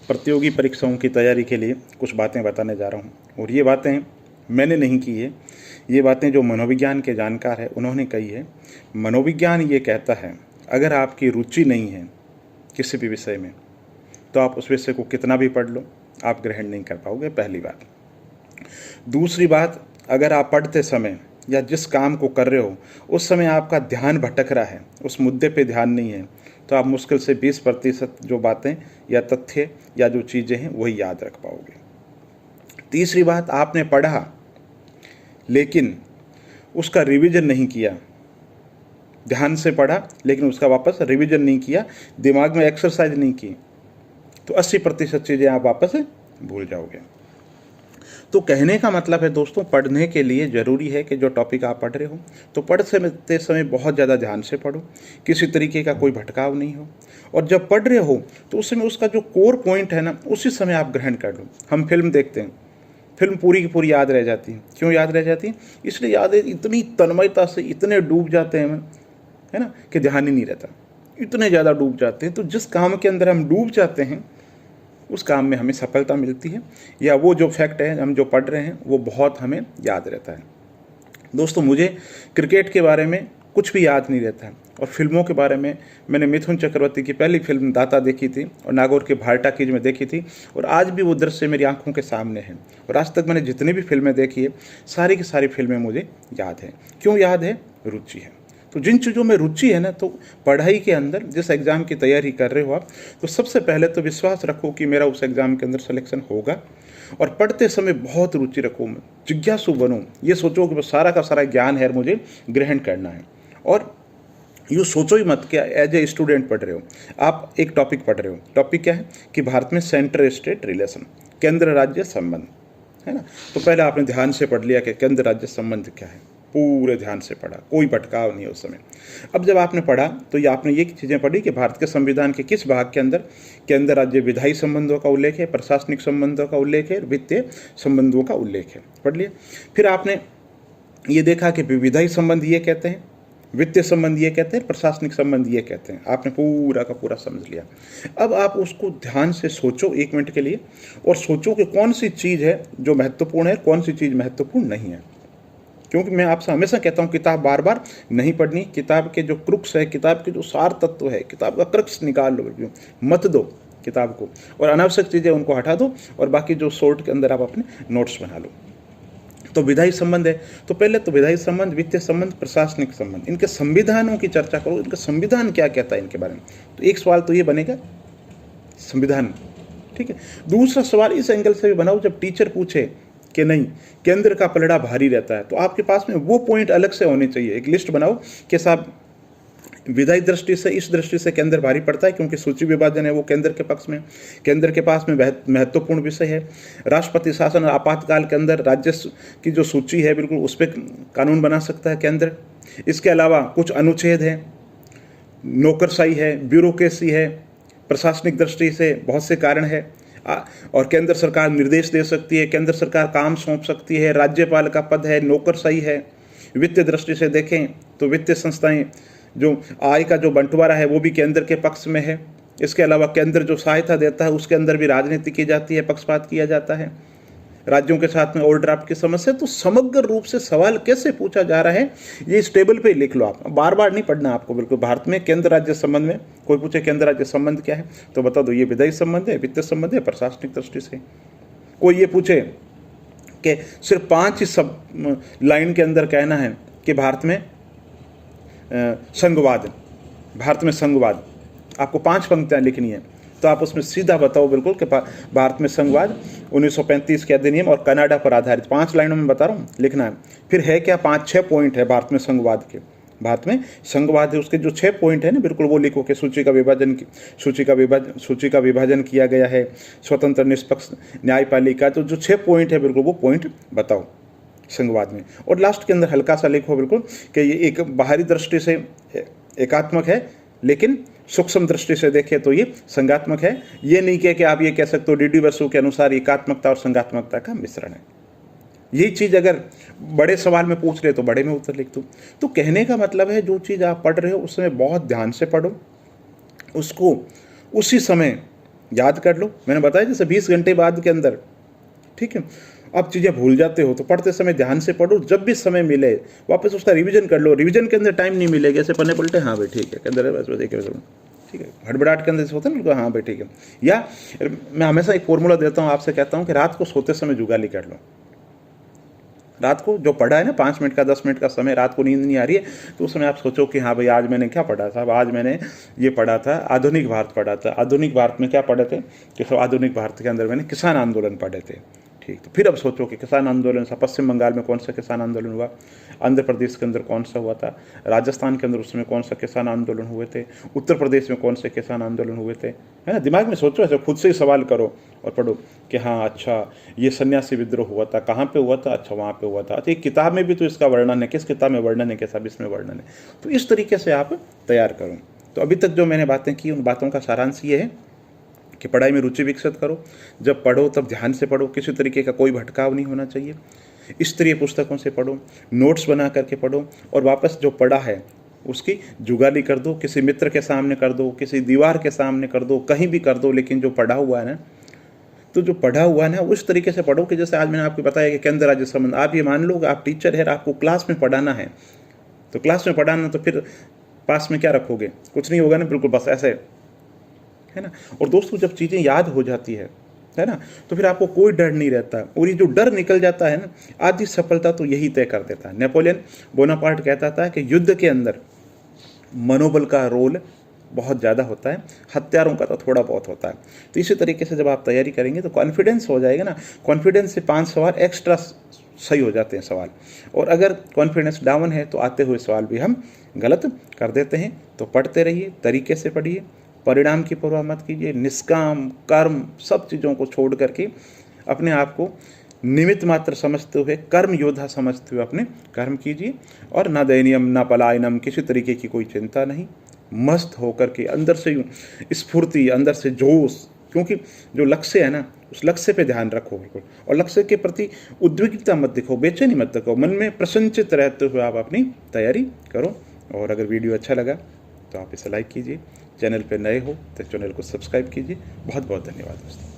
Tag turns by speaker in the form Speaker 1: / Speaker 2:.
Speaker 1: प्रतियोगी परीक्षाओं की तैयारी के लिए कुछ बातें बताने जा रहा हूँ। और ये बातें मैंने नहीं की है, ये बातें जो मनोविज्ञान के जानकार हैं उन्होंने कही है। मनोविज्ञान ये कहता है अगर आपकी रुचि नहीं है किसी भी विषय में तो आप उस विषय को कितना भी पढ़ लो, आप ग्रहण नहीं कर पाओगे, पहली बात। दूसरी बात, अगर आप पढ़ते समय या जिस काम को कर रहे हो उस समय आपका ध्यान भटक रहा है, उस मुद्दे पे ध्यान नहीं है, तो आप मुश्किल से 20% जो बातें या तथ्य या जो चीज़ें हैं वही याद रख पाओगे। तीसरी बात, आपने पढ़ा लेकिन उसका रिवीजन नहीं किया, ध्यान से पढ़ा लेकिन उसका वापस रिवीजन नहीं किया, दिमाग में एक्सरसाइज नहीं की, तो 80% चीज़ें आप वापस भूल जाओगे। तो कहने का मतलब है दोस्तों, पढ़ने के लिए ज़रूरी है कि जो टॉपिक आप पढ़ रहे हो तो पढ़ते समय बहुत ज़्यादा ध्यान से पढ़ो, किसी तरीके का कोई भटकाव नहीं हो, और जब पढ़ रहे हो तो उस समय उसका जो कोर पॉइंट है ना उसी समय आप ग्रहण कर लो। हम फिल्म देखते हैं, फिल्म पूरी की पूरी याद रह जाती है। क्यों याद रह जाती है? इसलिए याद है, इतनी तन्मयता से इतने डूब जाते हैं हम, है ना, कि ध्यान ही नहीं रहता, इतने ज़्यादा डूब जाते हैं। तो जिस काम के अंदर हम डूब जाते हैं उस काम में हमें सफलता मिलती है, या वो जो फैक्ट है हम जो पढ़ रहे हैं वो बहुत हमें याद रहता है। दोस्तों, मुझे क्रिकेट के बारे में कुछ भी याद नहीं रहता है, और फिल्मों के बारे में मैंने मिथुन चक्रवर्ती की पहली फिल्म दाता देखी थी और नागौर के भार टाकीज में देखी थी, और आज भी वो दृश्य मेरी आंखों के सामने है। और आज तक मैंने जितनी भी फिल्में देखी है सारी की सारी फिल्में मुझे याद है। क्यों याद है? रुचि है। तो जिन चीज़ों में रुचि है ना, तो पढ़ाई के अंदर जिस एग्ज़ाम की तैयारी कर रहे हो आप, तो सबसे पहले तो विश्वास रखो कि मेरा उस एग्ज़ाम के अंदर सिलेक्शन होगा, और पढ़ते समय बहुत रुचि रखो, जिज्ञासु बनो, ये सोचो कि सारा का सारा ज्ञान है मुझे ग्रहण करना है। और यूँ सोचो ही मत कि एज ए स्टूडेंट पढ़ रहे हो, आप एक टॉपिक पढ़ रहे हो। टॉपिक क्या है? कि भारत में सेंटर स्टेट रिलेशन, केंद्र राज्य संबंध, है ना। तो पहले आपने ध्यान से पढ़ लिया कि केंद्र राज्य संबंध क्या है, पूरे ध्यान से पढ़ा, कोई भटकाव नहीं है उस समय। अब जब आपने पढ़ा तो ये आपने ये चीज़ें पढ़ी कि भारत के संविधान के किस भाग के अंदर केंद्र राज्य विधायी संबंधों का उल्लेख है, प्रशासनिक संबंधों का उल्लेख है, वित्तीय संबंधों का उल्लेख है, पढ़ लिया। फिर आपने ये देखा कि विधायी संबंध ये कहते हैं, वित्तीय संबंध ये कहते हैं, प्रशासनिक संबंध ये कहते हैं। आपने पूरा का पूरा समझ लिया। अब आप उसको ध्यान से सोचो 1 मिनट के लिए, और सोचो कि कौन सी चीज़ है जो महत्वपूर्ण है, कौन सी चीज़ महत्वपूर्ण नहीं है। क्योंकि मैं आपसे हमेशा कहता हूँ किताब बार बार नहीं पढ़नी, किताब के जो क्रुक्स है, किताब के जो सार तत्व है, किताब का क्रक्स निकाल लो, मत दो किताब को, और अनावश्यक चीज़ें उनको हटा दो, और बाकी जो शॉर्ट के अंदर आप अपने नोट्स बना लो। तो विधायी संबंध है, तो पहले तो विधायी संबंध, वित्तीय संबंध, प्रशासनिक संबंध, इनके संविधानों की चर्चा करो, इनका संविधान क्या कहता है इनके बारे में। तो एक सवाल तो ये बनेगा संविधान, ठीक है। दूसरा सवाल इस एंगल से भी बनाओ, जब टीचर पूछे कि नहीं केंद्र का पलड़ा भारी रहता है, तो आपके पास में वो पॉइंट अलग से होने चाहिए। एक लिस्ट बनाओ कि साहब विधायी दृष्टि से, इस दृष्टि से केंद्र भारी पड़ता है क्योंकि सूची विभाजन है वो केंद्र के पक्ष में, केंद्र के पास में महत्वपूर्ण विषय है। राष्ट्रपति शासन आपातकाल के अंदर राज्य की जो सूची है बिल्कुल उस पर कानून बना सकता है केंद्र। इसके अलावा कुछ अनुच्छेद है, नौकरशाही है, ब्यूरोक्रेसी है, प्रशासनिक दृष्टि से बहुत से कारण है, और केंद्र सरकार निर्देश दे सकती है, केंद्र सरकार काम सौंप सकती है, राज्यपाल का पद है, नौकरशाही है। वित्तीय दृष्टि से देखें तो वित्तीय संस्थाएं, जो आय का जो बंटवारा है वो भी केंद्र के पक्ष में है। इसके अलावा केंद्र जो सहायता देता है उसके अंदर भी राजनीति की जाती है, पक्षपात किया जाता है, राज्यों के साथ में ओवरड्राफ्ट की समस्या। तो समग्र रूप से सवाल कैसे पूछा जा रहा है ये इस टेबल पे लिख लो आप, बार बार नहीं पढ़ना आपको बिल्कुल। भारत में केंद्र राज्य संबंध में कोई पूछे केंद्र राज्य संबंध क्या है तो बता दो ये विधायी संबंध है, वित्तीय संबंध है, प्रशासनिक दृष्टि से। कोई ये पूछे कि सिर्फ 5 ही सब लाइन के अंदर कहना है कि भारत में संघवाद, भारत में संघवाद, आपको 5 पंक्तियां लिखनी है, तो आप उसमें सीधा बताओ बिल्कुल कि भारत में संघवाद 1935 के अधिनियम और कनाडा पर आधारित, 5 लाइनों में बता रहा हूँ लिखना है। फिर है क्या, 5-6 पॉइंट है भारत में संघवाद के, भारत में संघवाद है उसके जो 6 पॉइंट है ना बिल्कुल वो लिखो कि सूची का विभाजन किया गया है, स्वतंत्र निष्पक्ष न्यायपालिका, तो जो 6 पॉइंट है बिल्कुल वो पॉइंट बताओ संघवाद में। और लास्ट के अंदर हल्का सा लिखो बिल्कुल कि ये एक बाहरी दृष्टि से एकात्मक है लेकिन सूक्ष्म दृष्टि से देखें तो ये संघात्मक है। ये नहीं कह कि आप ये कह सकते हो डी बसु के अनुसार एकात्मकता और संघात्मकता का मिश्रण है। यही चीज़ अगर बड़े सवाल में पूछ रहे तो बड़े में उत्तर लिख दो। तो कहने का मतलब है जो चीज़ आप पढ़ रहे हो उसमें बहुत ध्यान से पढ़ो, उसको उसी समय याद कर लो, मैंने बताया जैसे 20 घंटे बाद के अंदर, ठीक है। अब चीज़ें भूल जाते हो तो पढ़ते समय ध्यान से पढ़ो, जब भी समय मिले वापस उसका रिवीजन कर लो। रिवीजन के अंदर टाइम नहीं मिलेगा, ऐसे पन्ने पलटे, हाँ भाई ठीक है के अंदर बस देखे, ठीक है, हड़बड़ाहट के अंदर से होता है ना, हाँ भाई ठीक है। या मैं हमेशा एक फॉर्मूला देता हूँ, आपसे कहता हूँ कि रात को सोते समय जुगाली कर लो। रात को जो पढ़ा है ना 5 मिनट का 10 मिनट का समय, रात को नींद नहीं आ रही है तो उस समय आप सोचो कि हाँ भाई आज मैंने क्या पढ़ा था। आज मैंने ये पढ़ा था, आधुनिक भारत पढ़ा था। आधुनिक भारत में क्या पढ़े थे कि सब आधुनिक भारत के अंदर मैंने किसान आंदोलन पढ़े थे, ठीक। तो फिर अब सोचो कि किसान आंदोलन सा पश्चिम बंगाल में कौन सा किसान आंदोलन हुआ, आंध्र प्रदेश के अंदर कौन सा हुआ था, राजस्थान के अंदर उसमें कौन सा किसान आंदोलन हुए थे, उत्तर प्रदेश में कौन से किसान आंदोलन हुए थे, है ना। दिमाग में सोचो, ऐसे खुद से ही सवाल करो और पढ़ो कि हाँ अच्छा ये सन्यासी विद्रोह हुआ था, कहाँ पे हुआ था, अच्छा वहाँ पे हुआ था, अच्छा एक किताब में भी तो इसका वर्णन है, किस किताब में वर्णन है, कैसा इसमें वर्णन है। तो इस तरीके से आप तैयार करो। तो अभी तक जो मैंने बातें की उन बातों का सारांश ये है कि पढ़ाई में रुचि विकसित करो। जब पढ़ो तब ध्यान से पढ़ो, किसी तरीके का कोई भटकाव नहीं होना चाहिए। स्तरीय पुस्तकों से पढ़ो, नोट्स बना करके पढ़ो, और वापस जो पढ़ा है उसकी जुगाली कर दो, किसी मित्र के सामने कर दो, किसी दीवार के सामने कर दो, कहीं भी कर दो, लेकिन जो पढ़ा हुआ है ना, तो जो पढ़ा हुआ है ना उस तरीके से पढ़ो कि जैसे आज मैंने आपको बताया कि केंद्र राज्य संबंध। आप ये मान लो कि आप टीचर है, आपको क्लास में पढ़ाना है, तो क्लास में पढ़ाना, तो फिर पास में क्या रखोगे, कुछ नहीं होगा ना, बिल्कुल बस ऐसे, है ना। और दोस्तों जब चीज़ें याद हो जाती है ना, तो फिर आपको कोई डर नहीं रहता, और ये जो डर निकल जाता है ना, आधी सफलता तो यही तय कर देता है। नेपोलियन बोनापार्ट कहता था कि युद्ध के अंदर मनोबल का रोल बहुत ज़्यादा होता है, हथियारों का तो थोड़ा बहुत होता है। तो इसी तरीके से जब आप तैयारी करेंगे तो कॉन्फिडेंस हो जाएगा ना, कॉन्फिडेंस से 5 सवाल एक्स्ट्रा सही हो जाते हैं सवाल, और अगर कॉन्फिडेंस डाउन है तो आते हुए सवाल भी हम गलत कर देते हैं। तो पढ़ते रहिए, तरीके से पढ़िए, परिणाम की परवाह मत कीजिए, निष्काम कर्म सब चीज़ों को छोड़ करके अपने आप को निमित्त मात्र समझते हुए, कर्म योद्धा समझते हुए अपने कर्म कीजिए, और न दैनियम न पलायनम, किसी तरीके की कोई चिंता नहीं, मस्त होकर के अंदर से स्फूर्ति, अंदर से जोश, क्योंकि जो लक्ष्य है ना उस लक्ष्य पे ध्यान रखो बिल्कुल, और लक्ष्य के प्रति उद्विग्नता मत दिखाओ, बेचैनी मत दिखाओ, मन में प्रसन्नचित रहते हुए आप अपनी तैयारी करो। और अगर वीडियो अच्छा लगा तो आप इसे लाइक कीजिए, चैनल पे नए हो तो चैनल को सब्सक्राइब कीजिए। बहुत बहुत धन्यवाद दोस्तों।